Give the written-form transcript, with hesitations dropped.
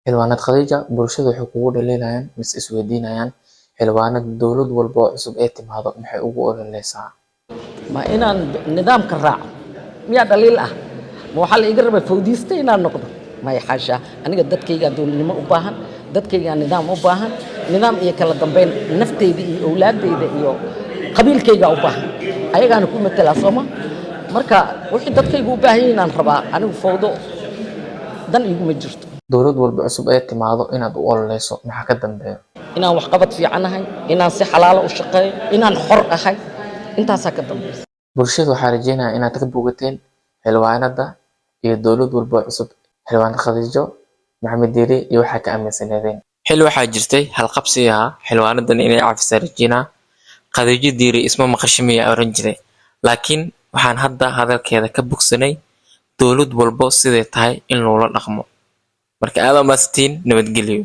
xildhibaanad Khadija bulshadu waxay kugu dhaleelayaan mis isweydiinayaan xildhibaanad dowlad walba oo cusub ee timaado maxay ugu ololeysaa ما إنا نظام كراع ميا دليل ما هو حل يقرب فوديستي إنا نقطة ما يحاشا أنا قدرت كي قادون نما أباهن قدرت كي نظام أباهن نظام إيه كلا ضمبين نفتي دي أولاد دي إيو قبيل كي جا أباهن أيه كانوا كل مثل أصلا مركا وحدة قدرت كي أباهين أنا ربا أنا فوضو دن يقوم يجرت dowlad walba cusub ee timaado inaad u ololeyso maxaa ka dambeeya إنا وحقبت في عنها إنا صح حلال وشقي إنا حر أخي أنت ساكت ضمبس bulshadu waxaa rajeynayaa inaad ka bogateen xildhibaanada iyo dowlad walba oo cusub xildhibaan Khadijo Maxamed Diiri iyo waxa ka aaminsaneedeen xil waxaa jirtay halqabsi ah xildhibaanadan inay cafisay Regina Khadijo Diiri isma maqashimiya oran jiray laakiin waxaan hadda hadalkeeda ka bogsanay dowlad walba sidee tahay in loola dhaqmo marka aad ama nabadgelyo